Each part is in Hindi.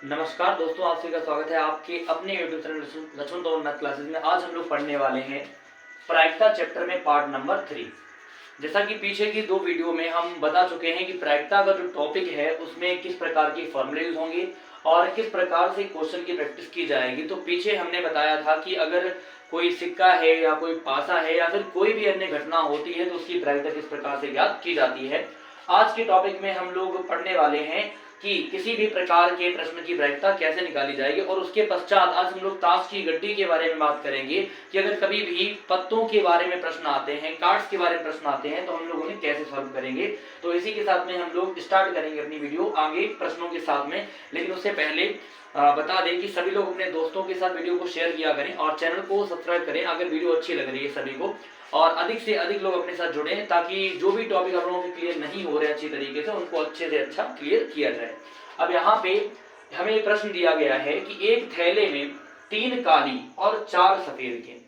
नमस्कार दोस्तों, आप सभी का स्वागत है आपके अपने YouTube channel Laxman Tomar math classes में। आज हम लोग पढ़ने वाले हैं प्रायिकता चैप्टर में पार्ट नंबर 3। जैसा कि पीछे की दो वीडियो में हम बता चुके हैं कि प्रायिकता का जो टॉपिक है उसमें किस प्रकार के फॉर्मूले यूज होंगे और किस प्रकार से क्वेश्चन की प्रैक्टिस की जाएगी। तो पीछे हमने बताया था कि अगर कोई सिक्का है या कोई पासा है या फिर कोई भी अन्य घटना होती है तो उसकी प्रायिकता किस प्रकार से ज्ञात की जाती है। आज के टॉपिक में हम लोग पढ़ने वाले हैं कि किसी भी प्रकार के प्रश्न की प्रायिकता कैसे निकाली जाएगी। और उसके पश्चात आज हम लोग ताश की गड्डी के बारे में बात करेंगे कि अगर कभी भी पत्तों के बारे में प्रश्न आते हैं, कार्ड्स के बारे में प्रश्न आते हैं तो हम लोग उन्हें कैसे सॉल्व करेंगे। तो इसी के साथ में हम लोग स्टार्ट करेंगे अपनी वीडियो आगे प्रश्नों के साथ में। लेकिन उससे पहले बता दें कि सभी लोग अपने दोस्तों के साथ वीडियो को शेयर किया करें और चैनल को सब्सक्राइब करें अगर वीडियो अच्छी लग रही है सभी को, और अधिक से अधिक लोग अपने साथ जुड़े ताकि जो भी टॉपिक आप लोगों के क्लियर नहीं हो रहे अच्छी तरीके से उनको अच्छे से अच्छा क्लियर किया जाए। अब यहाँ पे हमें प्रश्न दिया गया है कि एक थैले में 3 काली और 4 सफेद गेंद।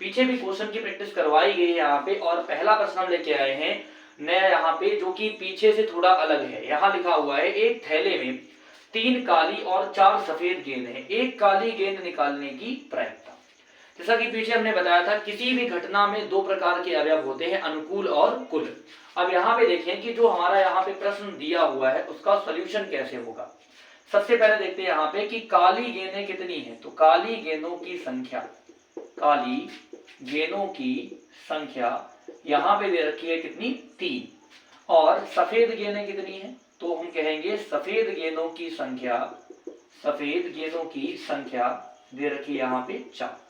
पीछे भी क्वेश्चन की प्रैक्टिस करवाई गई है यहाँ पे, और पहला प्रश्न हम लेके आए हैं नया यहाँ पे जो कि पीछे से थोड़ा अलग है। यहाँ लिखा हुआ है एक थैले में 3 काली और 4 सफेद गेंद है, एक काली गेंद निकालने की प्रायिकता। जैसा कि पीछे हमने बताया था किसी भी घटना में दो प्रकार के अवयव होते हैं, अनुकूल और कुल। अब यहाँ पे देखें कि जो हमारा यहाँ पे प्रश्न दिया हुआ है उसका सॉल्यूशन कैसे होगा। सबसे पहले देखते हैं यहाँ पे कि काली गेंदें कितनी है। तो काली गेंदों की संख्या, काली गेंदों की संख्या यहाँ पे दे रखी है कितनी, 3। और सफेद गेंदें कितनी है, तो हम कहेंगे सफेद गेंदों की संख्या, सफेद गेंदों की संख्या दे रखी है यहाँ पे 4।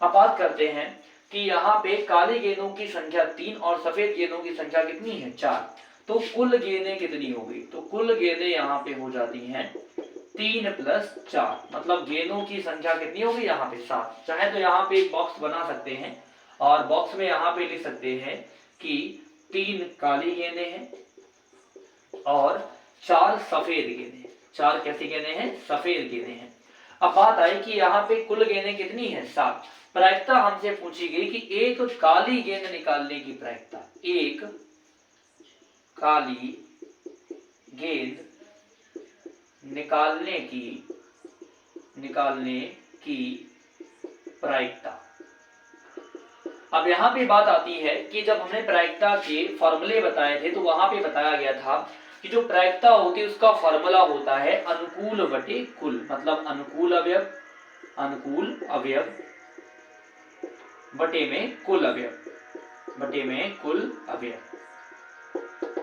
अब बात करते हैं कि यहाँ पे काली गेंदों की संख्या 3 और सफेद गेंदों की संख्या कितनी है, 4। तो कुल गेंदें कितनी होगी, तो कुल गेंदें यहाँ पे हो जाती हैं 3 + 4, मतलब गेंदों की संख्या कितनी होगी यहाँ पे 7। चाहे तो यहाँ पे एक बॉक्स बना सकते हैं और बॉक्स में यहाँ पे लिख सकते हैं कि 3 काली गेंदें हैं और 4 सफेद गेंदें। 4 कैसी गेंदें हैं, सफेद गेंदें हैं। अब बात आई कि यहाँ पे कुल गेंदें कितनी है, 7। प्रायिकता हमसे पूछी गई कि एक काली गेंद निकालने की प्रायिकता, एक काली गेंद निकालने की प्रायिकता। अब यहाँ पे बात आती है कि जब हमने प्रायिकता के फॉर्मूले बताए थे तो वहां पे बताया गया था कि जो प्रायिकता होती है उसका फॉर्मूला होता है अनुकूल बटे कुल, मतलब अनुकूल अवयव बटे में कुल अवयव।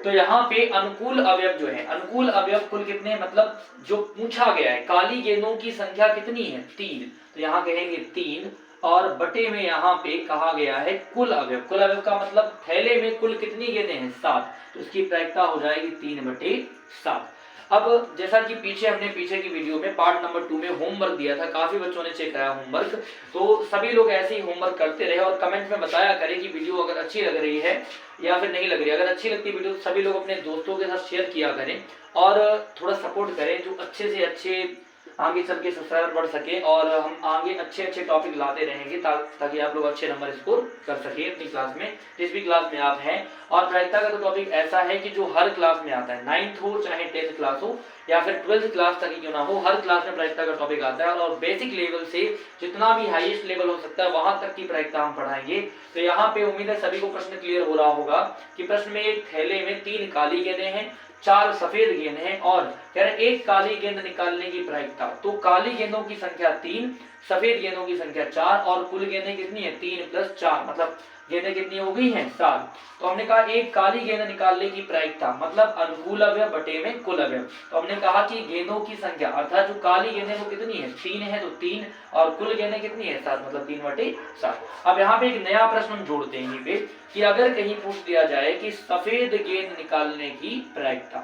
तो यहाँ पे अनुकूल अवयव जो है, अनुकूल अवयव कुल कितने, मतलब जो पूछा गया है काली गेंदों की संख्या कितनी है, 3। तो यहाँ कहेंगे 3 और बटे में यहाँ पे कहा गया है कुल अवयव। कुल अवयव का मतलब थैले में कुल कितनी गेंदें हैं, 7। तो इसकी प्रायिकता हो जाएगी 3/7। अब जैसा कि हमने पीछे की वीडियो में पार्ट नंबर 2 में होमवर्क दिया था, काफी बच्चों ने चेक कराया होमवर्क, तो सभी लोग ऐसे ही होमवर्क करते रहे और कमेंट में बताया करें कि वीडियो अगर अच्छी लग रही है या फिर नहीं लग रही है। अगर अच्छी लगती वीडियो तो सभी लोग अपने दोस्तों के साथ शेयर किया करें और थोड़ा सपोर्ट करें जो अच्छे से अच्छे आगे चल के सब्सक्राइबर बढ़ सके और हम आगे अच्छे अच्छे टॉपिक लाते रहेंगे ताकि आप लोग अच्छे नंबर स्कोर कर सके अपनी क्लास में, जिस भी क्लास में आप हैं। और प्रायिकता का तो टॉपिक ऐसा है कि जो हर क्लास में आता है, 9th हो चाहे 10th क्लास हो या फिर 12th क्लास तक ही क्यों ना हो, हर क्लास में प्रायिकता का टॉपिक आता है। और बेसिक लेवल से जितना भी हाईएस्ट लेवल हो सकता है वहां तक की प्रायिकता हम पढ़ाएंगे। तो यहाँ पे उम्मीद है सभी को प्रश्न क्लियर हो रहा होगा कि प्रश्न में एक थैले में 3 काली गेंदें हैं, 4 सफेद गेंद हैं और कह रहे एक काली गेंद निकालने की प्रायिकता। तो काली गेंदों की संख्या 3, सफेद गेंदों की संख्या 4 और कुल गेंदें कितनी है, 3 + 4, मतलब गेंदें कितनी हो गई हैं, 7। तो हमने कहा एक काली गेंद निकालने की प्रायिकता मतलब अनुकूल अवयव बटे में कुल अवयव। तो हमने कहा कि गेंदों की संख्या अर्थात जो काली गेंदें वो कितनी है, 3 है, तो 3 और कुल गेंदें कितनी है, 7, मतलब 3/7। अब यहाँ पे एक नया प्रश्न जोड़ते हैं पे कि अगर कहीं पूछ दिया जाए कि सफेद गेंद निकालने की प्रायिकता,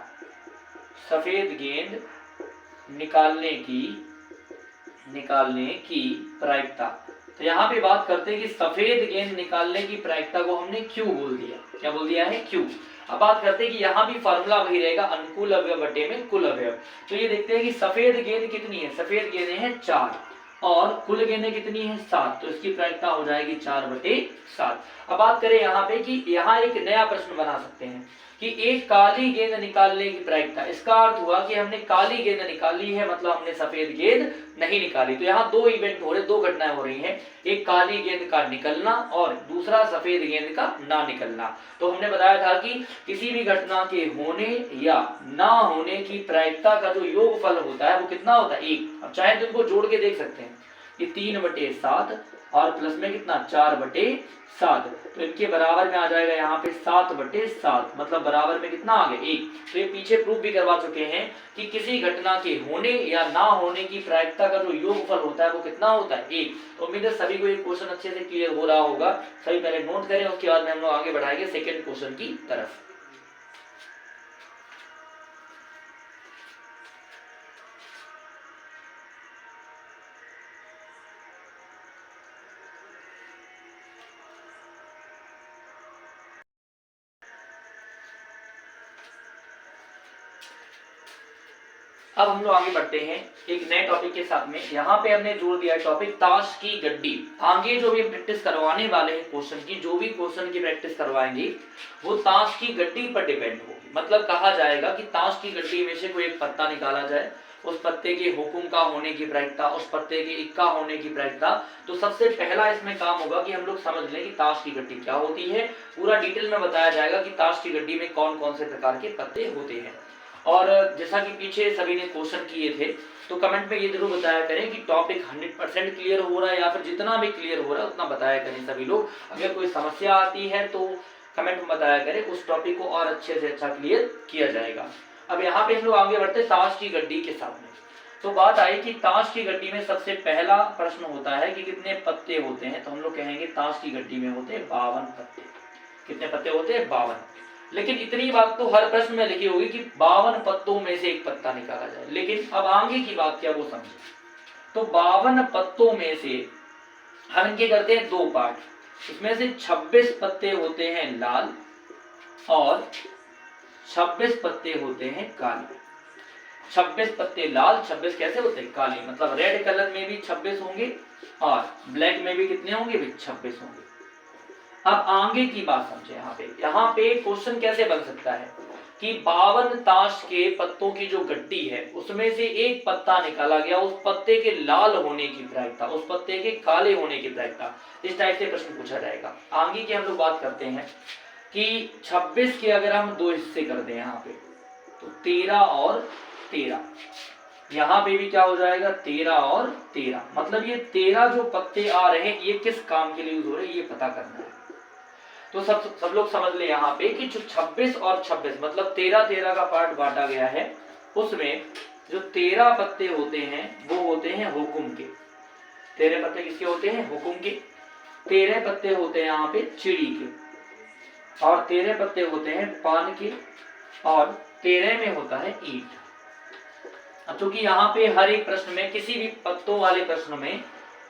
सफेद गेंद निकालने की प्रायिकता। तो यहाँ पे बात करते हैं कि सफेद गेंद निकालने की प्रायिकता को हमने क्यू बोल दिया, क्या बोल दिया है, क्यू। अब बात करते हैं कि यहाँ भी फॉर्मूला वही रहेगा अनुकूल अवयव बटे में कुल अवयव। तो ये देखते हैं कि सफेद गेंद कितनी है, सफेद गेंदें हैं 4 और कुल गेंदें कितनी है 7, तो इसकी प्रायिकता हो जाएगी 4/7। अब बात करें यहाँ पे कि यहाँ एक नया प्रश्न बना सकते हैं कि एक काली गेंद निकालने की प्रायिकता, इसका अर्थ हुआ कि हमने काली गेंद निकाली है मतलब हमने सफेद गेंद नहीं निकाली। तो यहाँ दो इवेंट हो रहे, दो घटनाएं हो रही हैं, एक काली गेंद का निकलना और दूसरा सफेद गेंद का ना निकलना। तो हमने बताया था कि किसी भी घटना के होने या ना होने की प्रायिकता का जो योगफल होता है वो कितना होता है 1। अब चाहे तो इनको जोड़ के देख सकते हैं कि 3/7 और प्लस में कितना 4/7, तो इनके बराबर में आ जाएगा यहाँ पे 7/7, मतलब बराबर में कितना आ गया 1। तो ये पीछे प्रूफ भी करवा चुके हैं कि किसी घटना के होने या ना होने की प्रायिकता का जो योगफल होता है वो कितना होता है 1। तो उम्मीद है सभी को ये क्वेश्चन अच्छे से क्लियर हो रहा होगा। सभी पहले नोट करें, उसके बाद में हम लोग आगे बढ़ाएंगे सेकेंड क्वेश्चन की तरफ। अब हम लोग आगे बढ़ते हैं एक नए टॉपिक के साथ में। यहाँ पे हमने जोड़ दिया टॉपिक ताश की गड्डी। आगे जो भी प्रैक्टिस करवाने वाले हैं क्वेश्चन की, जो भी क्वेश्चन की प्रैक्टिस करवाएंगे वो ताश की गड्डी पर डिपेंड होगी। मतलब कहा जाएगा कि ताश की गड्डी में से कोई एक पत्ता निकाला जाए, उस पत्ते के हुकुम का होने की प्रायिकता, उस पत्ते के इक्का होने की प्रायिकता। तो सबसे पहला इसमें काम होगा कि हम लोग समझ लें कि ताश की गड्डी क्या होती है। पूरा डिटेल में बताया जाएगा कि ताश की गड्डी में कौन कौन से प्रकार के पत्ते होते हैं। और जैसा कि पीछे सभी ने क्वेश्चन किए थे, तो कमेंट में ये जरूर बताया करें कि टॉपिक 100% क्लियर हो रहा है या फिर जितना भी क्लियर हो रहा है उतना बताया करें सभी लोग। अगर कोई समस्या आती है तो कमेंट में बताया करें, उस टॉपिक को और अच्छे से अच्छा क्लियर किया जाएगा। अब यहाँ पे हम लोग आगे बढ़ते ताश की गड्डी के साथ में। तो बात आई कि ताश की गड्डी में सबसे पहला प्रश्न होता है कि कितने पत्ते होते हैं। तो हम लोग कहेंगे ताश की गड्डी में होते हैं 52 पत्ते। कितने पत्ते होते हैं 52। लेकिन इतनी बात तो हर प्रश्न में लिखी होगी कि 52 पत्तों में से एक पत्ता निकाला जाए। लेकिन अब आगे की बात क्या वो समझे। तो 52 पत्तों में से हम इनके करते हैं दो पार्ट। इसमें से 26 पत्ते होते हैं लाल और 26 पत्ते होते हैं काले। 26 पत्ते लाल, 26 कैसे होते हैं काले, मतलब रेड कलर में भी 26 होंगे और ब्लैक में भी कितने होंगे भी 26 होंगे। अब आगे की बात समझे। यहाँ पे क्वेश्चन कैसे बन सकता है कि 52 ताश के पत्तों की जो गड्डी है उसमें से एक पत्ता निकाला गया, उस पत्ते के लाल होने की प्रायिकता, उस पत्ते के काले होने की प्रायिकता, इस टाइप से प्रश्न पूछा जाएगा। आगे की हम लोग बात करते हैं कि 26 के अगर हम दो हिस्से कर दें यहाँ पे, तो 13 और 13, यहाँ पे भी क्या हो जाएगा 13 और 13। मतलब ये 13 जो पत्ते आ रहे हैं ये किस काम के लिए यूज हो रहे हैं ये पता करना है। तो सब लोग समझ ले यहाँ पे कि जो 26 और 26 मतलब 13-13 का पार्ट बांटा गया है, उसमें जो 13 पत्ते होते हैं वो होते हैं हुकुम के। 13 पत्ते किसके होते हैं हुकुम के। 13 पत्ते होते हैं यहाँ पे चिड़ी के और 13 पत्ते होते हैं पान के और 13 में होता है ईंट। अब चूंकि यहाँ पे हर एक प्रश्न में, किसी भी पत्तों वाले प्रश्न में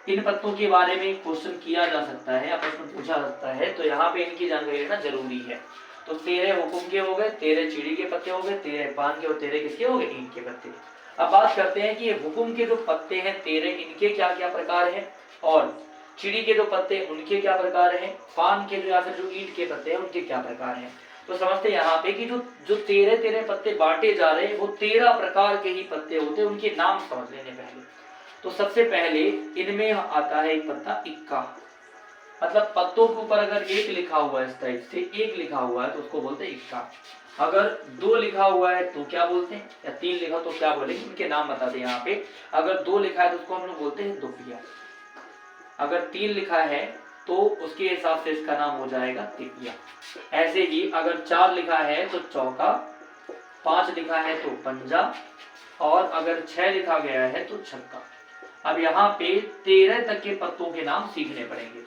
इन पत्तों के बारे में क्वेश्चन किया जा सकता है या प्रश्न पूछा जा सकता है, तो यहाँ पे इनकी जानकारी लेना जरूरी है। तो 13 हुकुम के हो गए, 13 चिड़ी के पत्ते हो गए, 13 पान के और 13 किसके हो गए ईंट के पत्ते। अब बात करते हैं कि ये हुकुम के जो पत्ते हैं 13, इनके क्या क्या प्रकार हैं और चिड़ी के जो पत्ते उनके क्या प्रकार हैं, पान के जो या फिर जो ईंट के पत्ते हैं उनके क्या प्रकार हैं। तो समझते हैं यहाँ पे कि जो 13 पत्ते बांटे जा रहे हैं वो 13 प्रकार के ही पत्ते होते हैं। उनके नाम समझ लेने पहले। तो सबसे पहले इनमें आता है एक पत्ता इक्का, मतलब पत्तों के ऊपर अगर एक लिखा हुआ है इस टाइप से, एक लिखा हुआ है तो उसको बोलते हैं इक्का। अगर 2 लिखा हुआ है तो क्या बोलते हैं, या 3 लिखा तो क्या बोलेंगे, उनके नाम बताते हैं यहाँ पे। अगर 2 लिखा है तो उसको हम लोग बोलते हैं दुपिया। अगर 3 लिखा है तो उसके हिसाब से इसका नाम हो जाएगा तिपिया। ऐसे ही अगर 4 लिखा है तो चौका, 5 लिखा है तो पंजा और अगर 6 लिखा गया है तो छक्का। अब यहाँ पे 13 तक के पत्तों के नाम सीखने पड़ेंगे।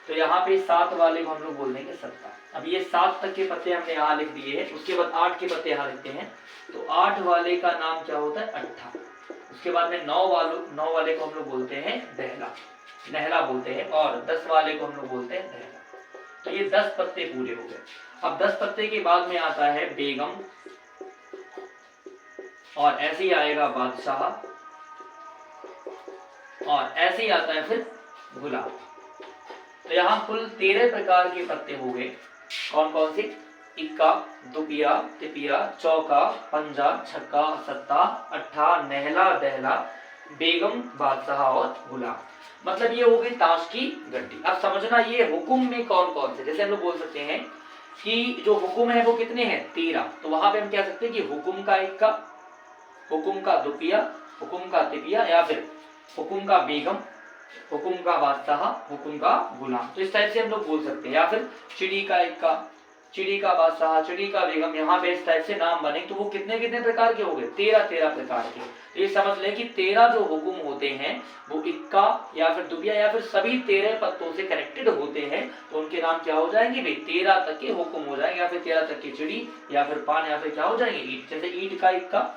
तो यहाँ पे 7 वाले को हम लोग बोल देंगे सत्ता। अब ये 7 तक के पत्ते हमने यहाँ लिख दिए हैं। उसके बाद 8 के पत्ते यहाँ लिखते हैं, तो 8 वाले का नाम क्या होता है अट्ठा। उसके बाद में 9 वाले को हम लोग बोलते हैं दहला, नहला बोलते हैं, और 10 वाले को हम लोग बोलते हैं दहला। तो ये 10 पत्ते पूरे हो गए। अब 10 पत्ते के बाद में आता है बेगम और ऐसे ही आएगा बादशाह और ऐसे ही आता है फिर गुलाब। तो यहाँ कुल 13 प्रकार के पत्ते हो गए। कौन कौन से? इक्का, दुबिया, तिपिया, चौका, पंजा, छक्का, सत्ता, अट्ठा, नहला, दहला, बेगम, बादशाह और गुलाब। मतलब ये हो गई ताश की गड्डी। अब समझना ये हुकुम में कौन कौन से, जैसे हम लोग बोल सकते हैं कि जो हुकुम है वो कितने हैं? 13। तो वहां पे हम कह सकते हैं कि हुकुम का इक्का, हुकुम का दुपिया, हुकुम का तिपिया, या फिर हुकुम का बेगम, हुकुम का बादशाह, हुकुम का गुलाम। तो इस टाइप से हम लोग बोल सकते हैं। या फिर चिड़ी का इक्का, चिड़ी का बादशाह, चिड़ी का बेगम, यहाँ पे इस टाइप से नाम बने। तो वो कितने कितने प्रकार के हो गए? 13 प्रकार के। तो ये समझ लें कि 13 जो हुकुम होते हैं वो इक्का या फिर दुबिया या फिर सभी 13 पत्तों से कनेक्टेड होते हैं। तो उनके नाम क्या हो जाएंगे भाई? 13 तक के हुकुम हो जाएंगे, या फिर 13 तक की चिड़ी, या फिर पान, या फिर क्या हो जाएंगे? ईंट। जैसे ईंट का इक्का,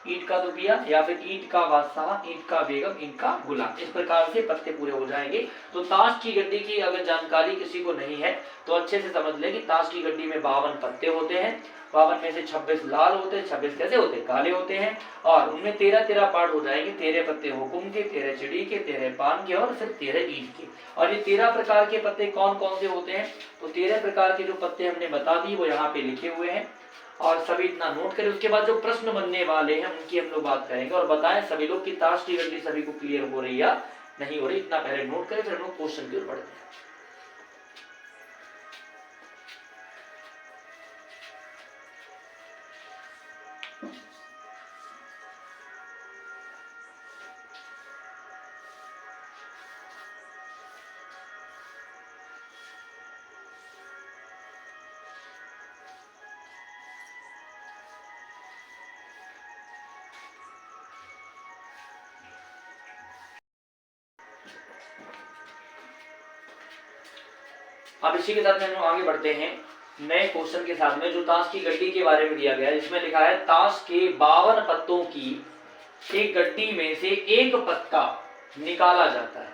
ईंट का दुबिया, या फिर ईंट का बादशाह, ईंट का बेगम, ईंट का गुलाम। इस प्रकार से पत्ते पूरे हो जाएंगे। तो ताश की गड्डी की अगर जानकारी किसी को नहीं है तो अच्छे से समझ ले कि ताश की गड्डी में 52 पत्ते होते हैं। 52 में से 26 लाल होते हैं, 26 कैसे होते हैं? काले होते हैं। और उनमें 13 पार्ट हो जाएंगे। 13 पत्ते हुकुम के, 13 चिड़ी के, 13 पान के और फिर 13 ईंट के। और ये 13 प्रकार के पत्ते कौन कौन से होते हैं? तो 13 प्रकार के जो पत्ते हमने बता दी वो यहाँ पे लिखे हुए हैं और सभी इतना नोट करें। उसके बाद जो प्रश्न बनने वाले हैं उनकी हम लोग बात करेंगे और बताएं सभी लोग कि ताश की गड्डी सभी को क्लियर हो रही या नहीं हो रही। इतना पहले नोट करें, फिर हम लोग क्वेश्चन की ओर बढ़ते हैं। अब इसी के साथ में हम लोग आगे बढ़ते हैं नए क्वेश्चन के साथ में, जो ताश की गड्डी के बारे में दिया गया है। इसमें लिखा है ताश के 52 पत्तों की एक गड्डी में से एक पत्ता निकाला जाता है,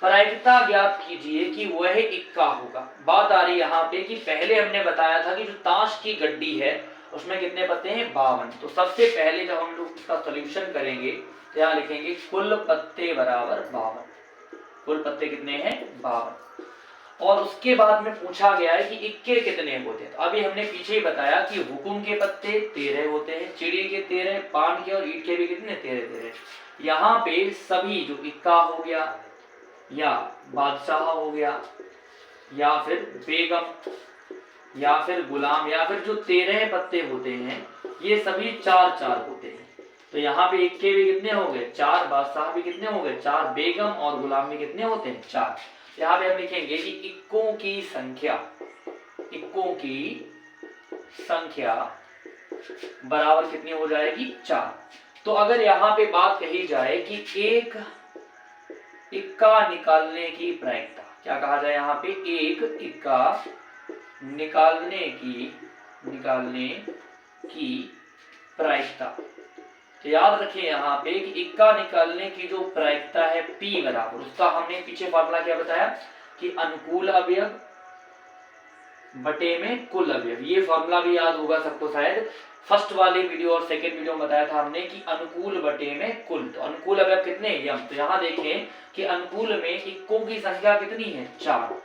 प्रायिकता ज्ञात कीजिए कि वह इक्का होगा। बात आ रही यहाँ पे कि पहले हमने बताया था कि जो ताश की गड्डी है उसमें कितने पत्ते हैं? 52। तो सबसे पहले जब हम लोग इसका सोल्यूशन करेंगे तो यहाँ लिखेंगे कुल पत्ते बराबर 52। कुल पत्ते कितने हैं? 52। और उसके बाद में पूछा गया है कि इक्के कितने होते हैं। तो अभी हमने पीछे ही बताया कि हुकुम के पत्ते 13 होते हैं, चिड़ी के 13, पान के और ईंट के भी कितने? 13। यहाँ पे सभी जो इक्का हो गया या बादशाह हो गया या फिर बेगम या फिर गुलाम या फिर जो 13 पत्ते होते हैं ये सभी 4 होते हैं। तो यहाँ पे इक्के भी कितने हो गए? 4। बादशाह भी कितने हो गए? 4। बेगम और गुलाम भी कितने होते हैं? 4। यहाँ पे हम लिखेंगे कि इक्कों की संख्या, इक्कों की संख्या बराबर कितनी हो जाएगी? 4। तो अगर यहाँ पे बात कही जाए कि एक इक्का निकालने की प्रायिकता, क्या कहा जाए यहाँ पे? एक इक्का निकालने की प्रायिकता। तो याद रखें यहाँ पे कि इक्का निकालने की जो प्रायिकता है P बराबर, उसका हमने पीछे फॉर्मूला क्या बताया कि अनुकूल अवयव बटे में कुल अवयव। ये फॉर्मूला भी याद होगा सबको शायद, फर्स्ट वाले वीडियो और सेकंड वीडियो में बताया था हमने कि अनुकूल बटे में कुल। तो अनुकूल अवयव कितने? यम। तो यहाँ देखें कि अनुकूल में इक्कों की संख्या कितनी है? 4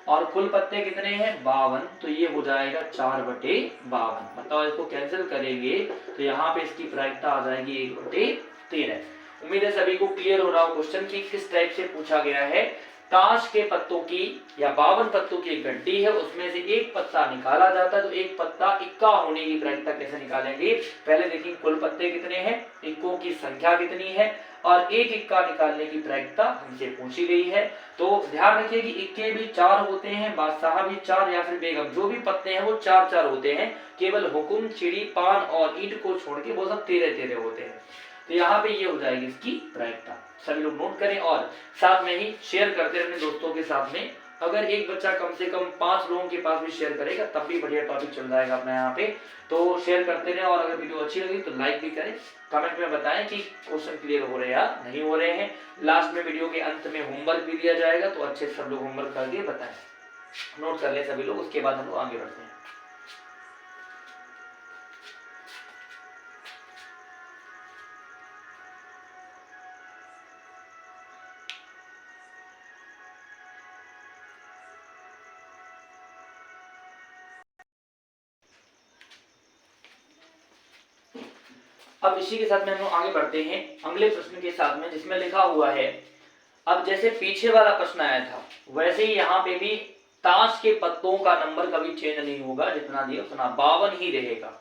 और कुल पत्ते कितने हैं? 52। तो ये हो जाएगा 4/52। बताओ इसको कैंसिल करेंगे तो यहाँ पे इसकी प्रायिकता आ जाएगी 1/13। उम्मीद है सभी को क्लियर हो रहा हो क्वेश्चन की किस टाइप से पूछा गया है। ताश के पत्तों की या 52 पत्तों की एक गड्डी है, उसमें से एक पत्ता निकाला जाता है। तो एक पत्ता इक्का होने की प्रायिकता कैसे निकालेंगे? पहले देखिए कुल पत्ते कितने हैं, इक्कों की संख्या कितनी है और एक इक्का निकालने की प्रायिकता हमसे पूछी गई है। तो ध्यान रखिए कि इक्के भी 4 होते हैं, बादशाह भी 4 या फिर बेगम, जो भी पत्ते हैं वो 4 होते हैं। केवल हुकुम, चिड़ी, पान और ईंट को छोड़ के वो सब 13 होते हैं। तो यहाँ पे ये हो जाएगी इसकी प्रायिकता। सभी लोग नोट करें और साथ में ही शेयर करते हैं अपने दोस्तों के साथ में। अगर एक बच्चा कम से कम 5 लोगों के पास भी शेयर करेगा तब भी बढ़िया टॉपिक चल जाएगा अपना यहाँ पे। तो शेयर करते रहे और अगर वीडियो अच्छी लगी तो लाइक भी करें। कमेंट में बताएं कि क्वेश्चन क्लियर हो रहे हैं या नहीं हो रहे हैं। लास्ट में वीडियो के अंत में होमवर्क भी दिया जाएगा, तो अच्छे से सब लोग होमवर्क करके बताएं, नोट कर ले सभी लोग। उसके बाद हम लोग आगे बढ़ते हैं। अब इसी के साथ में हम लोग आगे बढ़ते हैं अगले प्रश्न के साथ में, जिसमें लिखा हुआ है, अब जैसे पीछे वाला प्रश्न आया था वैसे ही यहाँ पे भी ताश के पत्तों का नंबर कभी चेंज नहीं होगा, जितना दिया उतना 52 ही रहेगा।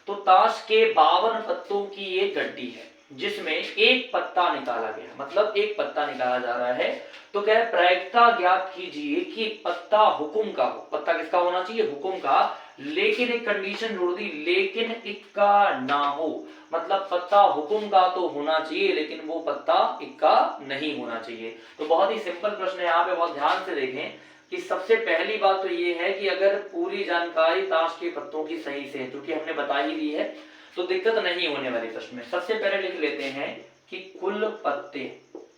तो ताश के 52 पत्तों की एक गड्डी है जिसमें एक पत्ता निकाला गया, मतलब एक पत्ता निकाला जा रहा है। तो क्या है, प्रायिकता ज्ञात कीजिए कि पत्ता हुकुम का हो। पत्ता किसका होना चाहिए? हुकुम का। लेकिन एक कंडीशन जोड़ दी, लेकिन इक्का ना हो, मतलब पत्ता हुकुम का तो होना चाहिए लेकिन वो पत्ता इक्का नहीं होना चाहिए। तो बहुत ही सिंपल प्रश्न है, यहाँ पे बहुत ध्यान से देखें कि सबसे पहली बात तो ये है कि अगर पूरी जानकारी ताश के पत्तों की सही से है, क्योंकि हमने बता ही दी है, तो दिक्कत नहीं होने वाली प्रश्न में। सबसे पहले लिख लेते हैं कि कुल पत्ते,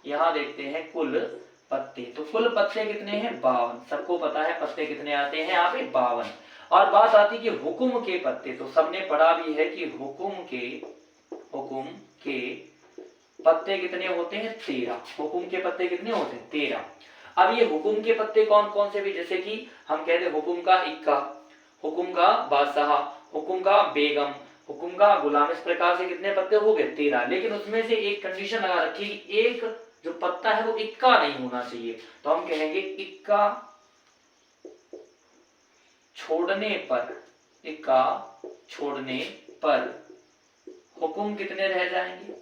यहां देखते हैं कुल पत्ते। तो कुल पत्ते कितने हैं? 52। सबको पता है पत्ते कितने आते हैं यहाँ पे? 52। और बात आती है कि हुकुम के पत्ते, तो सबने पढ़ा भी है कि हुकुम के पत्ते कितने होते हैं? 13। हुकुम के पत्ते कितने होते हैं? 13। अब ये हुकुम के पत्ते कौन कौन से भी, जैसे कि हम कहते हैं हुकुम का इक्का, हुकुम का बादशाह, हुकुम का बेगम, हुकुम का गुलाम, इस प्रकार से कितने पत्ते हो गए? 13। लेकिन उसमें से एक कंडीशन लगा रखी कि एक जो पत्ता है वो इक्का नहीं होना चाहिए। तो हम कहेंगे इक्का छोड़ने पर, इक्का छोड़ने पर हुकुम कितने रह जाएंगे?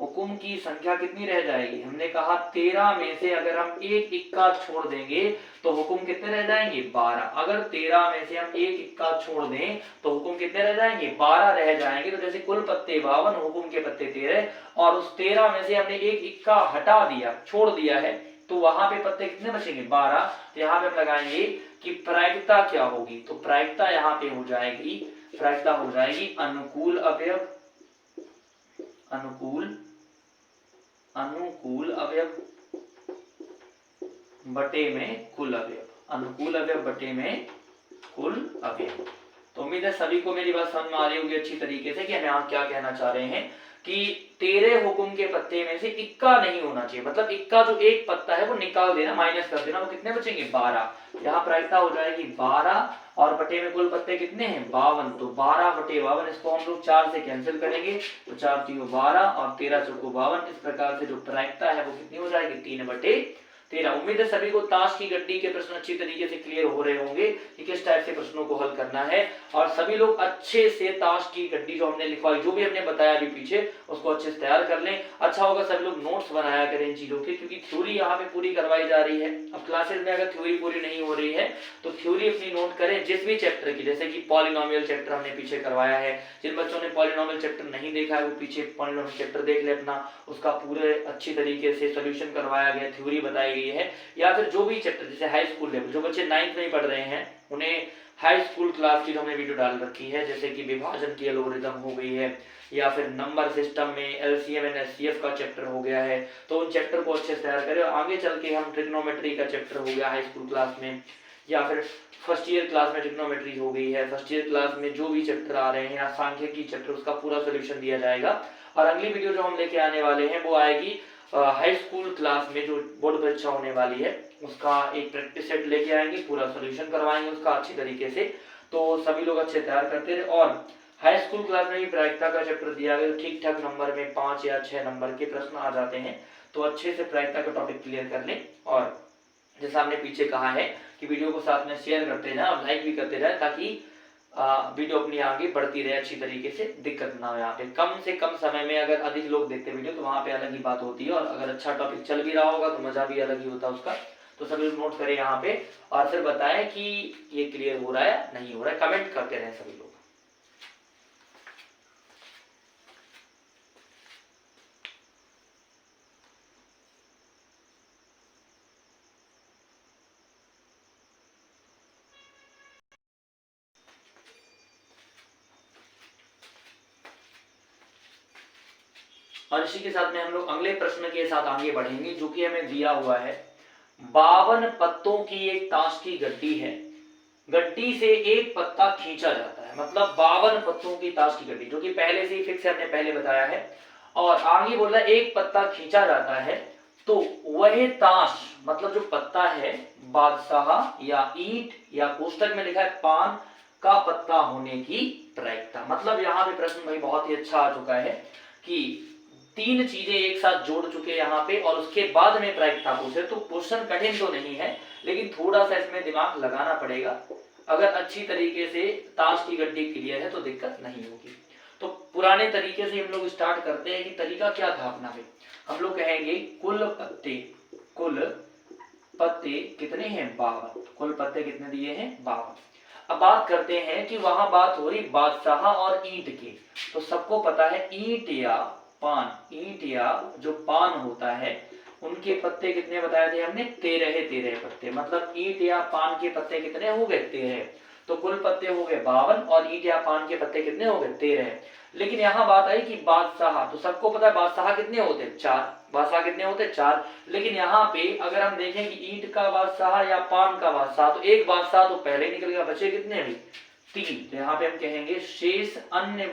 हुकुम की संख्या कितनी रह जाएगी? हमने कहा 13 में से अगर हम एक इक्का छोड़ देंगे तो हुकुम कितने रह जाएंगे? 12। अगर 13 में से हम एक इक्का छोड़ दें तो हुकुम कितने रह जाएंगे? 12 रह जाएंगे। तो जैसे कुल पत्ते 52, हुकुम के पत्ते 13, और उस 13 में से हमने एक इक्का हटा दिया, छोड़ दिया है, तो वहां पे पत्ते कितने बचेंगे? 12। तो यहाँ पे हम लगाएंगे कि प्रायिकता क्या होगी? तो प्रायिकता यहाँ पे हो जाएगी, प्रायिकता हो जाएगी अनुकूल अवयव, अनुकूल अवयव बटे में कुल अवयव, अनुकूल अवयव बटे में कुल अवयव। तो उम्मीद है सभी को मेरी बात समझ में आ रही होगी अच्छी तरीके से कि हम यहाँ क्या कहना चाह रहे हैं कि 13 हुकुम के पत्ते में से इक्का नहीं होना चाहिए, मतलब इक्का जो एक पत्ता है वो निकाल देना, माइनस कर देना, वो कितने बचेंगे? 12। यहाँ प्रायिकता हो जाएगी 12, और बटे में कुल पत्ते कितने हैं? 52। तो 12 बटे 52, इसको हम लोग 4 से कैंसिल करेंगे, तो 4 3 12 और 13 चौको 52। इस प्रकार से जो प्रायिकता है वो कितनी हो जाएगी? 3 बटे 13। उम्मीद है सभी को ताश की गड्डी के प्रश्न अच्छी तरीके से क्लियर हो रहे होंगे कि किस टाइप से प्रश्नों को हल करना है, और सभी लोग अच्छे से ताश की गड्डी जो हमने लिखवाई, जो भी हमने बताया अभी पीछे, उसको अच्छे से तैयार कर लें। अच्छा होगा सभी लोग नोट्स बनाया करें इन चीजों के, क्योंकि थ्योरी यहाँ पे पूरी करवाई जा रही है। अब क्लासेस में अगर थ्योरी पूरी नहीं हो रही है तो थ्योरी अपनी नोट करें जिस भी चैप्टर की, जैसे कि पॉलिनोमियल चैप्टर हमने पीछे करवाया है। जिन बच्चों ने पॉलिनोमियल चैप्टर नहीं देखा है वो पीछे पॉलिनोमियल चैप्टर देख ले अपना, उसका पूरे अच्छी तरीके से सोल्यूशन करवाया गया, थ्योरी बताई गई है। या फिर जो भी चैप्टर, जैसे हाई स्कूल लेवल, जो बच्चे 9th में पढ़ रहे हैं उन्हें हाई स्कूल क्लास की जो हमने वीडियो डाल रखी है, जैसे कि विभाजन की एल्गोरिथम हो गई है, या फिर नंबर सिस्टम में एलसीएम एंड एचसीएफ का चैप्टर हो गया है, तो उन चैप्टर को अच्छे से तैयार करें। आगे चल के हम ट्रिग्नोमेट्री का चैप्टर हो गया हाई स्कूल क्लास में, या फिर फर्स्ट ईयर क्लास में ट्रिग्नोमेट्री हो गई है, फर्स्ट ईयर क्लास में जो भी चैप्टर आ रहे हैं या सांख्यिकी चैप्टर, उसका पूरा सोल्यूशन दिया जाएगा। और अगली वीडियो जो हम लेके आने वाले हैं वो आएगी हाई स्कूल क्लास में, जो बोर्ड परीक्षा होने वाली है उसका एक प्रैक्टिस सेट लेके आएंगे, पूरा सोल्यूशन करवाएंगे उसका अच्छी तरीके से, तो सभी लोग अच्छे तैयार करते रहे। और हाई स्कूल क्लास में भी प्रायिकता का चैप्टर दिया गया, ठीक ठाक नंबर में 5 या 6 नंबर के प्रश्न आ जाते हैं, तो अच्छे से प्रायिकता का टॉपिक क्लियर कर लें। और जैसा हमने पीछे कहा है कि वीडियो को साथ में शेयर करते जाए और लाइक भी करते जाए, ताकि वीडियो अपनी आगे बढ़ती रहे अच्छी तरीके से, दिक्कत ना हो। यहाँ पे कम से कम समय में अगर अधिक लोग देखते वीडियो तो वहाँ पे अलग ही बात होती है, और अगर अच्छा टॉपिक चल भी रहा होगा तो मजा भी अलग ही होता है उसका। तो सभी लोग नोट करें यहाँ पे, और फिर बताएं कि ये क्लियर हो रहा है नहीं हो रहा है, कमेंट करते रहे सभी लोग। और इसी के साथ में हम लोग अगले प्रश्न के साथ आगे बढ़ेंगे, जो कि हमें दिया हुआ है 52 पत्तों की एक ताश की गड्डी है, गड्डी से एक पत्ता खींचा जाता है, मतलब 52 पत्तों की ताश की गड्डी, जो कि पहले से ही फिक्स है, हमने पहले बताया है। और आगे बोला एक पत्ता खींचा जाता है, तो वह ताश, मतलब जो पत्ता है, बादशाह या ईंट या कोष्टक में लिखा है पान का पत्ता होने की प्रायिकता। मतलब यहाँ पे प्रश्न भाई बहुत ही अच्छा आ चुका है कि तीन चीजें एक साथ जोड़ चुके यहाँ पे और उसके बाद में प्रायिकता पूछे। तो क्वेश्चन कठिन तो नहीं है, लेकिन थोड़ा सा इसमें दिमाग लगाना पड़ेगा। अगर अच्छी तरीके से ताश की गड्डी क्लियर है तो दिक्कत नहीं होगी। तो पुराने तरीके से हम लोग स्टार्ट करते हैं कि तरीका क्या था अपना भी। हम लोग कहेंगे कुल पत्ते कितने हैं 52। कुल पत्ते कितने दिए हैं 52। अब बात करते हैं कि वहां बात हो रही बादशाह और ईंट की। तो सबको पता है ईंट या जो पान होता है उनके पत्ते कितने बताए थे हमने 13 पत्ते। मतलब ईंट या पान के पत्ते कितने हो गए 13। तो कुल पत्ते हो गए 52 और ईंट या पान के पत्ते कितने हो गए 13। लेकिन यहाँ बात आई कि बादशाह, तो सबको पता है बादशाह कितने होते 4। बादशाह कितने होते 4। लेकिन यहाँ पे अगर हम देखें कि ईंट का बादशाह या पान का बादशाह, तो एक बादशाह तो पहले निकल गया, बचे कितने भी 3। तो यहाँ पे हम कहेंगे शेष अन्य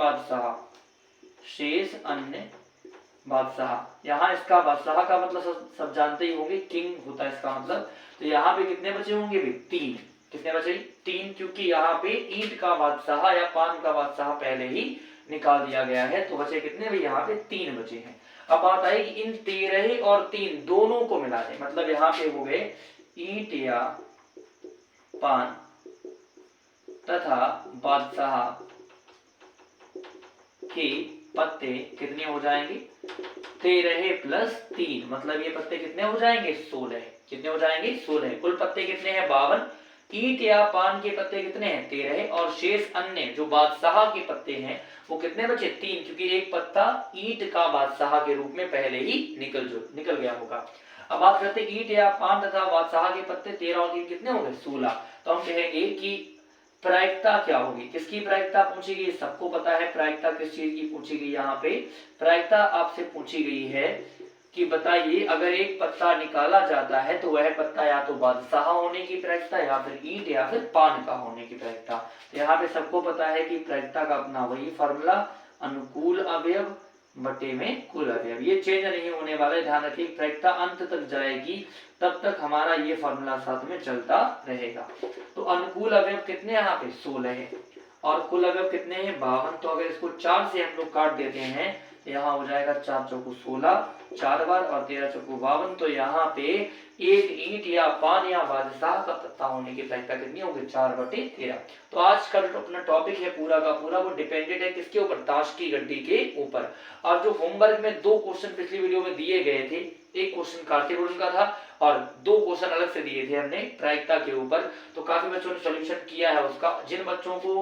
बादशाह। यहाँ इसका बादशाह का मतलब सब जानते ही होंगे, किंग होता है इसका मतलब। तो यहाँ पे कितने बचे होंगे भी 3। कितने बचे 3, क्योंकि यहाँ पे ईंट का बादशाह या पान का बादशाह पहले ही निकाल दिया गया है। तो बचे कितने भी यहाँ पे 3 बचे हैं। अब बात आई कि इन 13 और 3 दोनों को मिला दें। मतलब यहाँ पे हो गए ईंट या पान तथा बादशाह के पत्ते कितने हो जाएंगे 13 प्लस 3। मतलब ये पत्ते कितने हो जाएंगे 16। कितने हो जाएंगे 16। कुल पत्ते कितने हैं 52। ईंट या पान के पत्ते कितने हैं 13 और शेष अन्य जो बादशाह के पत्ते हैं वो कितने बचे 3, क्योंकि एक पत्ता ईंट का बादशाह के रूप में पहले ही निकल गया होगा। अब बात करते हैं ईंट या पान तथा बादशाह के पत्ते 13 और 3 कितने हो गए 16। तो हम कहेंगे कि प्रायिकता क्या होगी, किसकी प्रायिकता पूछी गई, सबको पता है प्रायिकता किस चीज की पूछी गई। यहाँ पे प्रायिकता आपसे पूछी गई है कि बताइए अगर एक पत्ता निकाला जाता है तो वह पत्ता या तो बादशाह होने की प्रायिकता या फिर ईंट या फिर पान का होने की प्रायिकता। तो यहाँ पे सबको पता है कि प्रायिकता का अपना वही फॉर्मूला, अनुकूल अवयव बटे में कुल अवयव। ये चेंज नहीं होने वाला है, ध्यान रखिए। प्रायिकता अंत तक जाएगी तब तक हमारा ये फॉर्मूला साथ में चलता रहेगा। तो अनुकूल अवयव कितने यहाँ पे 16 है और कुल अवयव कितने हैं 52। तो अगर इसको 4 से हम लोग काट देते हैं तो यहाँ हो जाएगा 4 चौको 16, 4 बार और 13 चौको 52। तो यहाँ पे एक ईंट या पान या बादशाह का पत्ता होने की प्रायिकता कितनी होगी 4/13। तो आज का जो अपना टॉपिक है पूरा का पूरा वो डिपेंडेंट है किसके ऊपर, ताश की गड्डी के ऊपर। और जो होमवर्क में 2 क्वेश्चन पिछली वीडियो में दिए गए थे, एक क्वेश्चन कार्तिक उड़न का था और 2 क्वेश्चन अलग से दिए थे हमने प्रायिकता के ऊपर। तो काफी बच्चों ने सोल्यूशन किया है उसका। जिन बच्चों को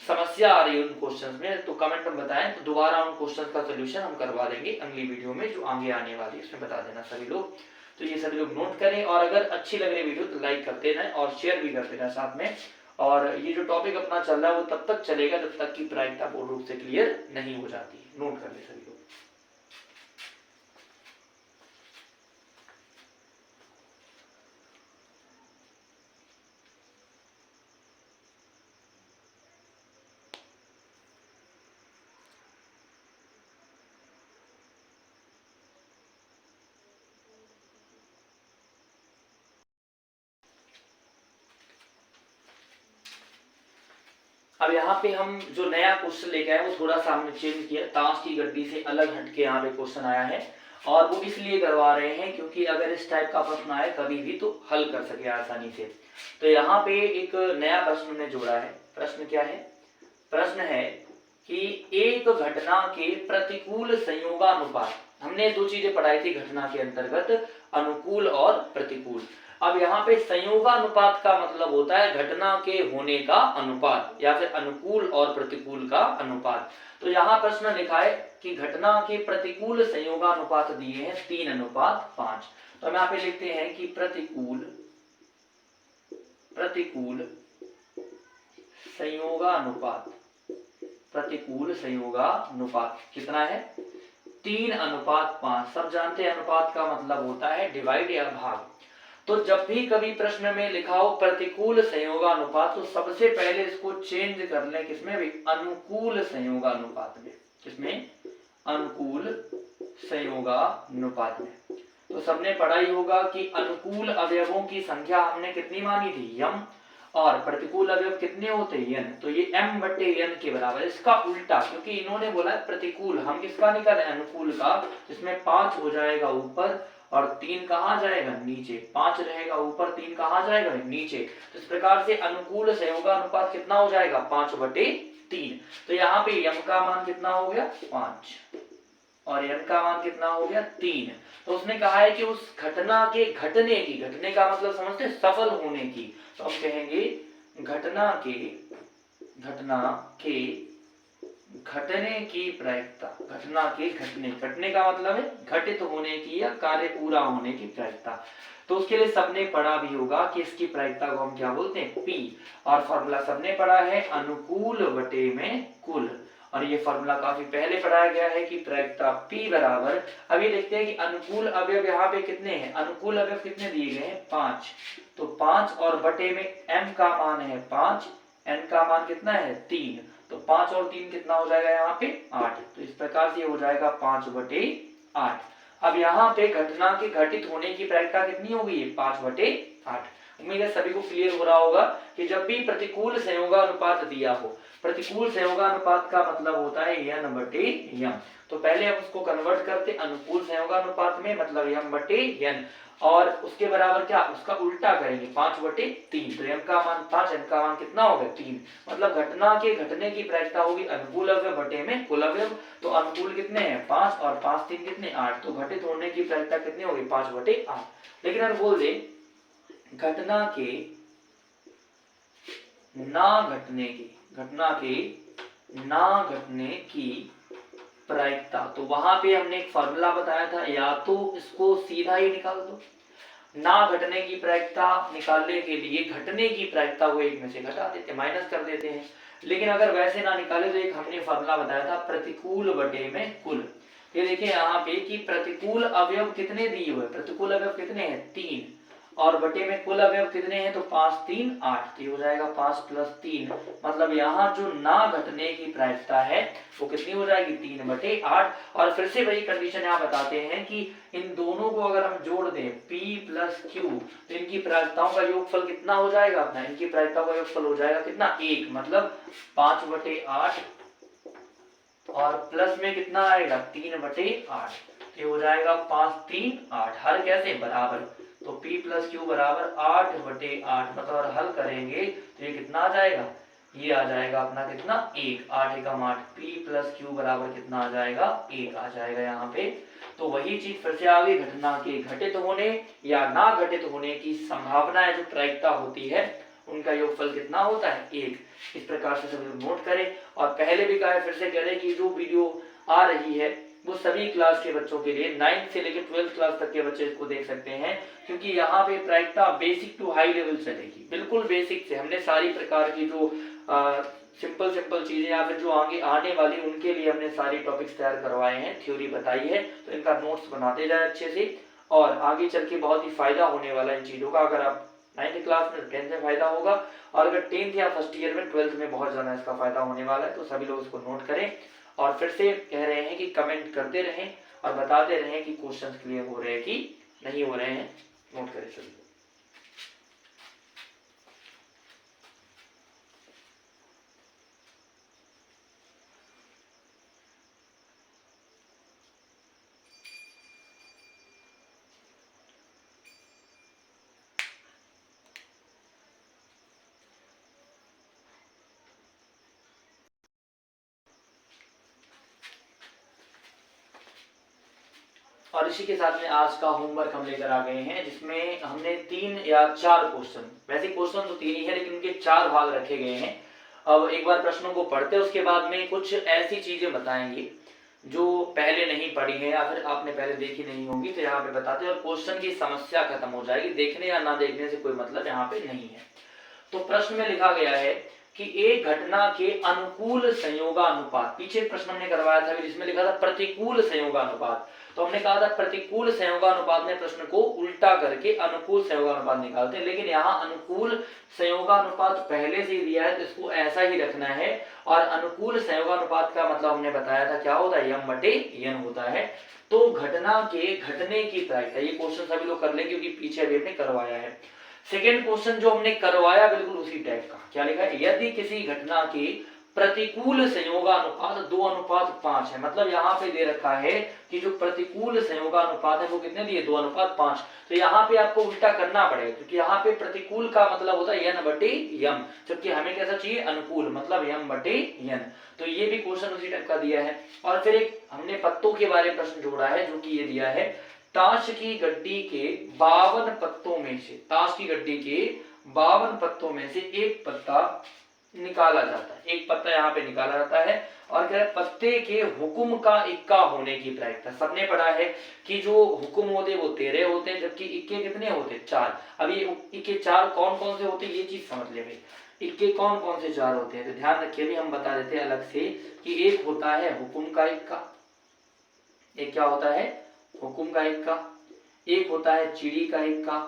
समस्या आ रही है उन क्वेश्चंस में तो कमेंट में बताएं, तो दोबारा उन क्वेश्चंस का सोल्यूशन हम करवा देंगे अगली वीडियो में जो आगे आने वाली है, इसमें बता देना सभी लोग। तो ये सभी लोग नोट करें और अगर अच्छी लग रही वीडियो तो लाइक करते रहें और शेयर भी करते रहें साथ में। और ये जो टॉपिक अपना चल रहा है वो तब तक चलेगा जब तक की प्रायिकता पूर्ण रूप से क्लियर नहीं हो जाती। नोट कर ले सभी लोग। अब यहाँ पे हम जो नया क्वेश्चन लेके आए वो थोड़ा सा हमने चेंज किया, ताश की गड्डी से अलग हटके यहाँ पे क्वेश्चन आया है। और वो इसलिए करवा रहे हैं क्योंकि अगर इस टाइप का प्रश्न आए कभी भी तो हल कर सके आसानी से। तो यहाँ पे एक नया प्रश्न हमने जोड़ा है। प्रश्न क्या है, प्रश्न है कि एक घटना के प्रतिकूल संयोगानुपात। हमने 2 चीजें पढ़ाई थी घटना के अंतर्गत, अनुकूल और प्रतिकूल। अब यहाँ पे संयोगानुपात का मतलब होता है घटना के होने का अनुपात या फिर अनुकूल और प्रतिकूल का अनुपात। तो यहाँ प्रश्न लिखा है कि घटना के प्रतिकूल संयोगानुपात दिए हैं 3:5। तो हम यहाँ पे लिखते हैं कि प्रतिकूल संयोगानुपात कितना है 3:5। सब जानते हैं अनुपात का मतलब होता है डिवाइड या भाग। तो जब भी कभी प्रश्न में लिखा हो प्रतिकूल संयोगानुपात तो सबसे पहले इसको चेंज कर लें किसमें भी, अनुकूल संयोगानुपात में। किसमें, अनुकूल संयोगानुपात में। तो सबने पढ़ा ही होगा कि अनुकूल अवयवों की संख्या हमने कितनी मानी थी m और प्रतिकूल अवयव कितने होते हैं, n, तो ये m/n के बराबर। इसका उल्टा, क्योंकि इन्होंने बोला है प्रतिकूल, हम किसका निकाल रहे हैं, अनुकूल का, जिसमें 5 हो जाएगा ऊपर और 3 कहाँ जाएगा, नीचे। 5 रहेगा ऊपर, 3 कहाँ जाएगा, नीचे। तो इस प्रकार से अनुकूल संयोगानुपात कितना हो जाएगा, 5/3। तो यहाँ पे m का मान कितना हो गया, 5, और n का मान कितना हो गया, 3। तो उसने कहा है कि उस घटना के घटने की, घटने का मतलब समझते, सफल होने की, तो हम कहेंगे घटना के घटने की प्रायिकता। घटना के घटने का मतलब है घटित होने की या कार्य पूरा होने की प्रायिकता। तो उसके लिए सबने पढ़ा भी होगा कि इसकी प्रायिकता को हम क्या बोलते हैं, P, और फॉर्मूला सबने पढ़ा है अनुकूल बटे में कुल, और ये फॉर्मूला काफी पहले पढ़ाया गया है कि प्रायिकता P बराबर। अब ये देखते हैं कि अनुकूल अवयव यहाँ पे कितने हैं, अनुकूल अवयव कितने दिए गए हैं, 5। तो 5 और बटे में m का मान है 5, n का मान कितना है, 3। तो 5 और 3 कितना हो जाएगा यहाँ पे, 8। तो इस प्रकार से हो जाएगा 5/8। अब यहाँ पे घटना के घटित होने की प्रायिकता कितनी हो गई है, 5/8। उम्मीद है सभी को क्लियर हो रहा होगा कि जब भी प्रतिकूल संयोगानुपात दिया हो, प्रतिकूल संयोगानुपात का मतलब होता है n/m। तो पहले हम उसको कन्वर्ट करते अनुकूल संयोगानुपात में, मतलब m/n, और उसके बराबर क्या, उसका उल्टा करेंगे, 5/3। तो m का मान 5, n का मान कितना होगा, 3। मतलब घटना के घटने की प्रायिकता होगी अनुकूल अवयव बटे में कुल अवयव। तो अनुकूल कितने हैं, 5, और 5 3 कितने, 8। तो घटित होने की प्रायिकता कितनी होगी, 5/8। लेकिन अगर बोल दे घटना के ना घटने की प्रायिकता, तो वहां पे हमने एक फॉर्मूला बताया था, या तो इसको सीधा ही निकाल दो, ना घटने की प्रायिकता निकालने के लिए घटने की प्रायिकता को एक में से घटा देते, माइनस कर देते हैं। लेकिन अगर वैसे ना निकाले तो एक हमने फॉर्मूला बताया था प्रतिकूल बटे में कुल। ये देखिए यहाँ पे कि प्रतिकूल अवयव कितने दिए हुए, प्रतिकूल अवयव कितने हैं, 3, और बटे में कुल अवयव कितने हैं, तो 5 3 8। तो ये हो जाएगा 5 + 3, मतलब यहाँ जो ना घटने की प्रायिकता है वो कितनी हो जाएगी, 3/8। और फिर से वही कंडीशन यहाँ बताते हैं कि इन दोनों को अगर हम जोड़ दें P + Q, तो इनकी प्रायिकताओं का योगफल कितना हो जाएगा अपना, इनकी प्रायिकताओं का योगफल हो जाएगा कितना, 1, मतलब 5/8, और प्लस में कितना आएगा, 3/8। तो हो जाएगा 5 3 8, हर कैसे, बराबर। तो P + Q बराबर 8/8, मतलब हल करेंगे तो ये कितना आ जाएगा, ये आ जाएगा अपना कितना, 1, 8 एकम 8। P + Q बराबर कितना आ जाएगा, 1 आ जाएगा यहाँ पे। तो वही चीज फिर से आ गई, घटना के घटित होने या ना घटित होने की संभावना जो प्रायिकता होती है उनका योगफल कितना होता है, 1। इस प्रकार से सभी नोट करें। और पहले भी कहा है, फिर से कह रहे हैं कि जो वीडियो आ रही है वो सभी क्लास के बच्चों के लिए, 9th से लेकर 12th क्लास तक के बच्चे इसको देख सकते हैं, क्योंकि यहाँ पे प्रायिकता बेसिक टू हाई लेवल चलेगी, बिल्कुल बेसिक से। हमने सारी प्रकार की जो सिंपल चीजें या फिर जो आगे आने वाली उनके लिए हमने सारी टॉपिक्स तैयार करवाए हैं, थ्योरी बताई है। तो इनका नोट्स बनाते जाए अच्छे से, और आगे चल के बहुत ही फायदा होने वाला इन चीजों का। अगर आप 9th क्लास में 10th में फायदा होगा, और अगर 10th या फर्स्ट ईयर में 12th में बहुत ज्यादा इसका फायदा होने वाला है। तो सभी लोग इसको नोट करें, और फिर से कह रहे हैं कि कमेंट करते रहें और बताते रहें कि क्वेश्चंस क्लियर हो रहे हैं कि नहीं हो रहे हैं, नोट करें सभी। और इसी के साथ में आज का होमवर्क हम लेकर आ गए हैं, जिसमें हमने 3 या 4 क्वेश्चन, वैसे क्वेश्चन तो 3 ही है लेकिन उनके 4 भाग रखे गए हैं। अब एक बार प्रश्नों को पढ़ते हैं, उसके बाद में कुछ ऐसी चीजें बताएंगे जो पहले नहीं पढ़ी है या फिर आपने पहले देखी नहीं होगी, तो यहाँ पे बताते हैं, और क्वेश्चन की समस्या खत्म हो जाएगी। देखने या ना देखने से कोई मतलब यहाँ पे नहीं है। तो प्रश्न में लिखा गया है कि एक घटना के अनुकूल संयोगानुपात, पीछे प्रश्न हमने करवाया था जिसमें लिखा था प्रतिकूल संयोगानुपात, तो हमने कहा था प्रतिकूल संयोगानुपात में प्रश्न को उल्टा करके अनुकूल संयोगानुपात निकालते हैं, लेकिन यहाँ अनुकूल संयोगानुपात पहले से ही दिया है तो इसको ऐसा ही रखना है। और अनुकूल संयोगानुपात का मतलब हमने बताया था क्या होता है, m/n होता है। तो घटना के घटने की प्रायिकता, ये क्वेश्चन सभी लोग कर लेंगे क्योंकि पीछे अभी हमने करवाया है। सेकेंड क्वेश्चन जो हमने करवाया बिल्कुल उसी टाइप का, क्या लिखा है, यदि किसी घटना के प्रतिकूल संयोगानुपात 2:5 है, मतलब यहाँ पे दे रखा है कि जो प्रतिकूल संयोगानुपात है वो कितने दिए, 2:5। तो यहाँ पे आपको उल्टा करना पड़ेगा, क्योंकि यहाँ पे प्रतिकूल का मतलब होता है n/m, जबकि हमें कैसा चाहिए, अनुकूल, मतलब m/n। तो ये भी क्वेश्चन उसी टाइप का दिया है। और फिर एक हमने पत्तों के बारे में प्रश्न जोड़ा है, जो कि ये दिया है, ताश की गड्डी के 52 पत्तों में से, ताश की गड्डी के 52 पत्तों में से एक पत्ता निकाला जाता है, एक पत्ता यहाँ पे निकाला जाता है। और कह रहे पत्ते के हुक्म का इक्का होने की प्रायिकता। सबने पढ़ा है कि जो हुक्म होते वो 13 होते हैं, जबकि इक्के कितने होते, 4। अब ये इक्के 4 कौन कौन से होते हैं, ये चीज समझ ले भाई, इक्के कौन कौन से 4 होते हैं, तो ध्यान रखिए भी, हम बता देते हैं अलग से कि एक होता है हुक्म का इक्का, एक क्या होता है, हुक्म का इक्का, एक होता है चिड़ी का इक्का,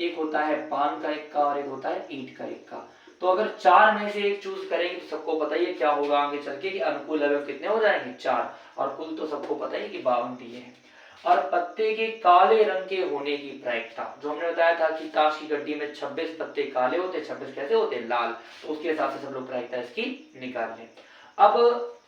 एक होता है पान का इक्का, और एक होता है ईंट का इक्का। तो अगर 4 में से एक चूज करेंगे तो सबको पता ही है क्या होगा आगे चल के, कि अनुकूल अवयव कितने हो जाएंगे, 4, और कुल तो सबको पता ही कि 52 दिए हैं। और पत्ते के काले रंग के होने की प्रायिकता, जो हमने बताया था कि ताश की गड्डी में 26 पत्ते काले होते, 26 कैसे होते, लाल, तो उसके हिसाब से सब लोग प्रायिकता इसकी निकाल लें। अब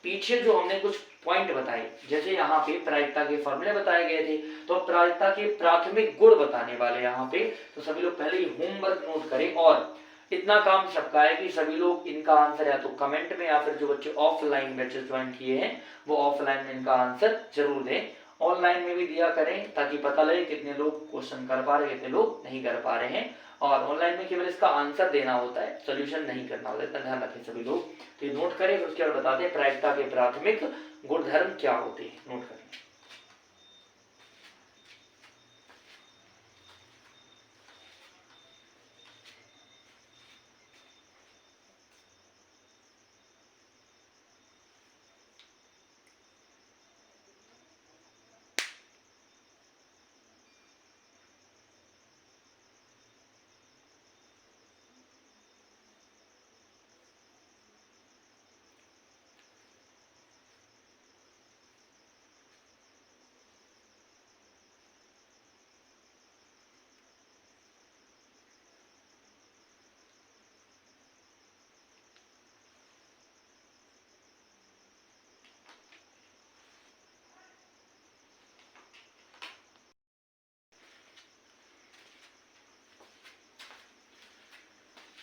पीछे जो हमने कुछ पॉइंट बताए, जैसे यहाँ पे प्रायिकता के फॉर्मूले बताए गए थे, तो प्रायिकता के प्राथमिक गुण बताने वाले यहाँ पे, तो सभी लोग पहले ही होमवर्क नोट करें। और इतना काम सबका है कि सभी लोग इनका आंसर या तो कमेंट में, या फिर जो बच्चे ऑफलाइन बैचेस ज्वाइन किए हैं वो ऑफलाइन में इनका आंसर जरूर दें। ऑनलाइन में भी दिया करें ताकि पता लगे कितने लोग क्वेश्चन कर पा रहे हैं, कितने लोग नहीं कर पा रहे हैं। और ऑनलाइन में केवल इसका आंसर देना होता है, सोल्यूशन नहीं करना होता है, इतना ध्यान रखें सभी लोग। तो ये नोट करें, फिर उसके बाद बताते हैं प्रायिकता के प्राथमिक गुणधर्म क्या होते हैं, नोट करें।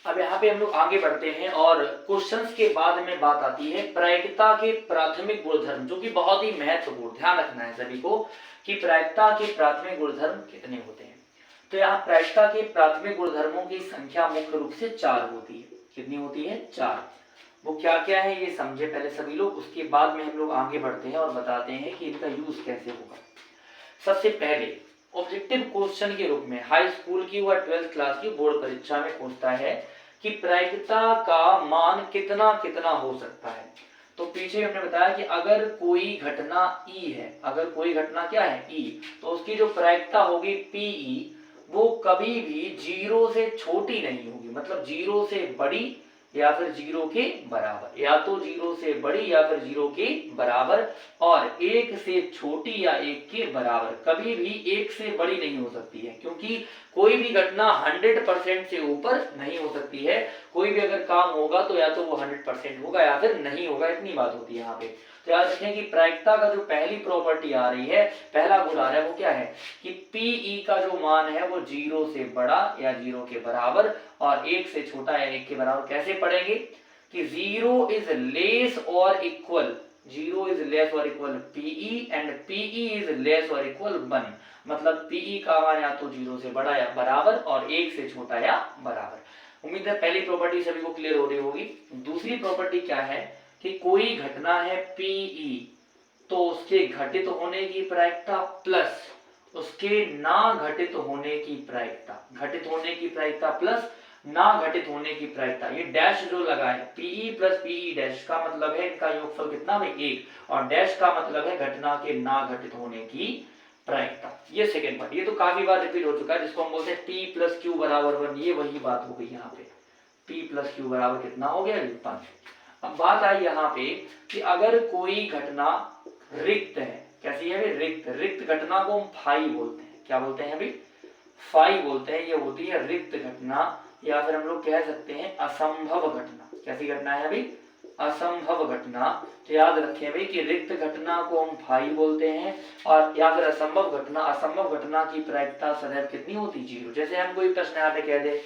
अब यहाँ पे हम लोग आगे बढ़ते हैं, और क्वेश्चंस के बाद में बात आती है प्रायिकता के प्राथमिक गुणधर्म, जो कि बहुत ही महत्वपूर्ण, ध्यान रखना है सभी को कि प्रायिकता के प्राथमिक गुणधर्म कितने होते हैं। तो यहाँ प्रायिकता के प्राथमिक गुणधर्मों की संख्या मुख्य रूप से 4 होती है। कितनी होती है, 4। वो क्या क्या है ये समझे पहले सभी लोग, उसके बाद में हम लोग आगे बढ़ते हैं और बताते हैं कि इनका यूज कैसे होगा। सबसे पहले ऑब्जेक्टिव क्वेश्चन के रूप में हाई स्कूल की व 12th क्लास की बोर्ड परीक्षा में पूछता है कि प्रायिकता का मान कितना कितना हो सकता है। तो पीछे हमने बताया कि अगर कोई घटना ई है, अगर कोई घटना क्या है, ई, तो उसकी जो प्रायिकता होगी पीई, वो कभी भी 0 से छोटी नहीं होगी, मतलब 0 से बड़ी या फिर 0 के बराबर, या तो 0 से बड़ी या फिर 0 के बराबर, और 1 से छोटी या 1 के बराबर, कभी भी 1 से बड़ी नहीं हो सकती है, क्योंकि कोई भी घटना 100% से ऊपर नहीं हो सकती है। कोई भी अगर काम होगा तो या तो वो 100% होगा या फिर नहीं होगा, इतनी बात होती है यहाँ पे। तो याद रखें कि प्रायिकता का जो पहली प्रॉपर्टी आ रही है, पहला गुण आ रहा है, वो क्या है कि पीई का जो मान है वो 0 से बड़ा या 0 के बराबर और 1 से छोटा या 1 के बराबर। कैसे पढ़ेंगे कि 0 इज लेस और इक्वल, 0 इज लेस और equal PE and PE is less और इक्वल 1, मतलब पीई का मान या तो 0 से बड़ा या बराबर और 1 से छोटा या बराबर। उम्मीद है पहली प्रॉपर्टी सभी को क्लियर हो रही होगी। दूसरी प्रॉपर्टी क्या है कि कोई घटना है पीई, तो उसके घटित होने की प्रायिकता प्लस उसके ना घटित होने की प्रायिकता, घटित होने की प्रायिकता प्लस ना घटित होने की प्रायिकता। ये डैश जो लगा है पीई प्लस पीई डैश का मतलब है इनका योगफल कितना है, 1, और डैश का मतलब है घटना के ना घटित होने की प्रायिकता। ये सेकेंड पार्ट, ये तो काफी बार रिपीट हो चुका है, जिसको हम बोलते हैं P प्लस क्यू बराबर 1, ये वही बात हो गई यहाँ पे, P प्लस क्यू बराबर कितना हो गया, 5। अब बात आई यहाँ पे कि अगर कोई घटना रिक्त है, कैसी है, रिक्त, रिक्त घटना को हम फाई बोलते हैं, क्या बोलते हैं अभी, फाई बोलते हैं, ये होती है रिक्त घटना, या फिर हम लोग कह सकते हैं असंभव घटना। कैसी घटना है अभी? असंभव घटना। तो याद रखें भाई कि रिक्त घटना को हम फाई बोलते हैं, और या फिर असंभव घटना की प्रायिकता सदैव कितनी होती? 0। जैसे हम कोई प्रश्न यहाँ पे कह दे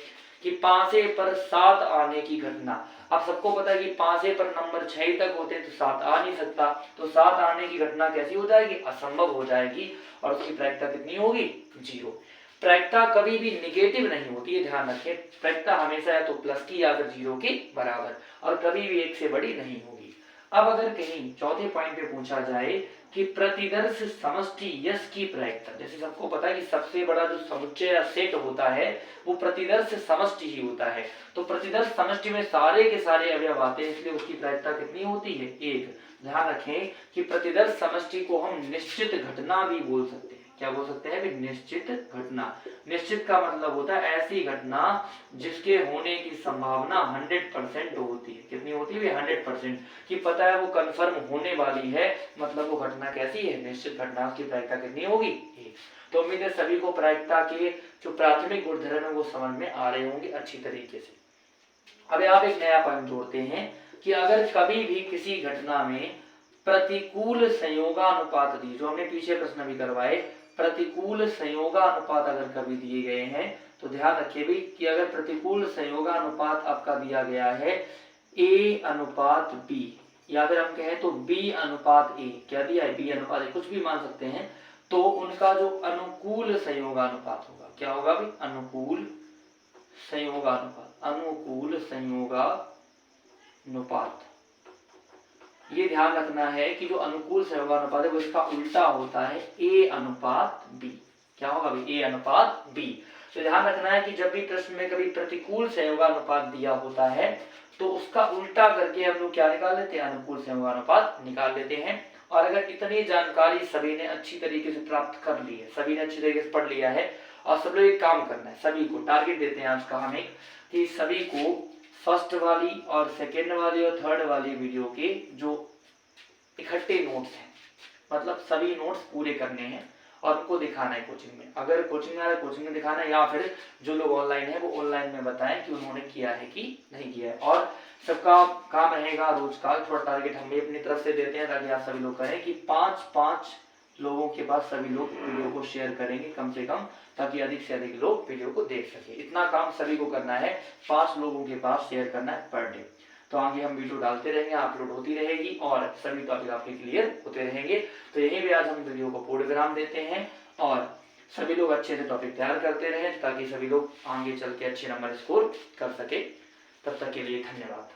कि पांसे पर 7 आने की घटना। अब सबको पता है कि पांसे पर नंबर 6 तक होते हैं तो 7 आ नहीं सकता, तो 7 आने की घटना कैसी हो जाएगी? असंभव हो जाएगी, और उसकी प्रायिकता कितनी होगी? 0। प्रायिकता कभी भी निगेटिव नहीं होती है, ध्यान रखें। प्रायिकता हमेशा या तो प्लस की या फिर 0 के बराबर, और कभी भी 1 से बड़ी नहीं होगी। अब अगर कहीं चौथे पॉइंट पे पूछा जाए कि प्रतिदर्श समष्टि यश की प्रायिकता, जैसे सबको पता है कि सबसे बड़ा जो समुच्चय या सेट होता है वो प्रतिदर्श समष्टि ही होता है, तो प्रतिदर्श समष्टि में सारे के सारे अवयव आते हैं, इसलिए उसकी प्रायिकता कितनी होती है? 1। ध्यान रखें कि प्रतिदर्श समष्टि को हम निश्चित घटना भी बोल सकते हैं। क्या बोल सकते हैं? निश्चित घटना। निश्चित का मतलब होता है ऐसी घटना जिसके होने की संभावना 100% होती है। कितनी होती है? 100%, कि पता है वो कंफर्म होने वाली है, मतलब वो घटना कैसी है? निश्चित घटना। उसकी प्रायिकता कितनी होगी? 1। तो उम्मीद है सभी को प्रायिकता के जो प्राथमिक गुणधर्म है वो समझ में आ रहे होंगे अच्छी तरीके से। अब आप एक नया पॉइंट जोड़ते हैं कि अगर कभी भी किसी घटना में प्रतिकूल संयोगानुपात दी, जो हमने पीछे प्रश्न भी करवाए, प्रतिकूल संयोगानुपात अगर कभी दिए गए हैं तो ध्यान रखिए भी कि अगर प्रतिकूल संयोगानुपात आपका दिया गया है A अनुपात B, या अगर हम कहें तो B अनुपात A, क्या दिया है? B अनुपात A, कुछ भी मान सकते हैं, तो उनका जो अनुकूल संयोगानुपात होगा, क्या होगा भी? अनुकूल संयोगानुपात। अनुकूल संयोगानुपात, ये ध्यान रखना है कि जो अनुकूल संयोगानुपात है वो इसका उल्टा होता है A अनुपात B। क्या होगा भाई? A अनुपात B। तो ध्यान रखना है कि जब भी प्रश्न में कभी प्रतिकूल संयोगानुपात दिया होता है तो उसका उल्टा करके हम लोग क्या निकाल लेते हैं? अनुकूल संयोगानुपात निकाल लेते हैं। और अगर इतनी जानकारी सभी ने अच्छी तरीके से प्राप्त कर ली है, सभी ने अच्छी तरीके से पढ़ लिया है, और सब लोग एक काम करना है, सभी को टारगेट देते हैं आज का हम एक, कि सभी को फर्स्ट वाली और सेकेंड वाली और थर्ड वाली वीडियो के जो इकट्ठे नोट्स हैं, मतलब सभी नोट्स पूरे करने हैं और उनको दिखाना है कोचिंग में। अगर कोचिंग में आ रहा है कोचिंग में दिखाना है, या फिर जो लोग ऑनलाइन है वो ऑनलाइन में बताएं कि उन्होंने किया है कि नहीं किया है। और सबका काम रहेगा रोज का थोड़ा टारगेट हम भी अपनी तरफ से देते हैं ताकि आप सभी लोग करें कि 5-5 लोगों के पास सभी लोग वीडियो को शेयर करेंगे कम से कम, ताकि अधिक से अधिक लोग वीडियो को देख सके। इतना काम सभी को करना है, 5 लोगों के पास शेयर करना है पर डे। तो आगे हम वीडियो डालते रहेंगे, अपलोड होती रहेगी और सभी टॉपिक आपके क्लियर होते रहेंगे। तो यहीं पे आज हम वीडियो को पूर्ण विराम देते हैं और सभी लोग अच्छे से टॉपिक तैयार करते रहें ताकि सभी लोग आगे चल के अच्छे नंबर स्कोर कर सके। तब तक के लिए धन्यवाद।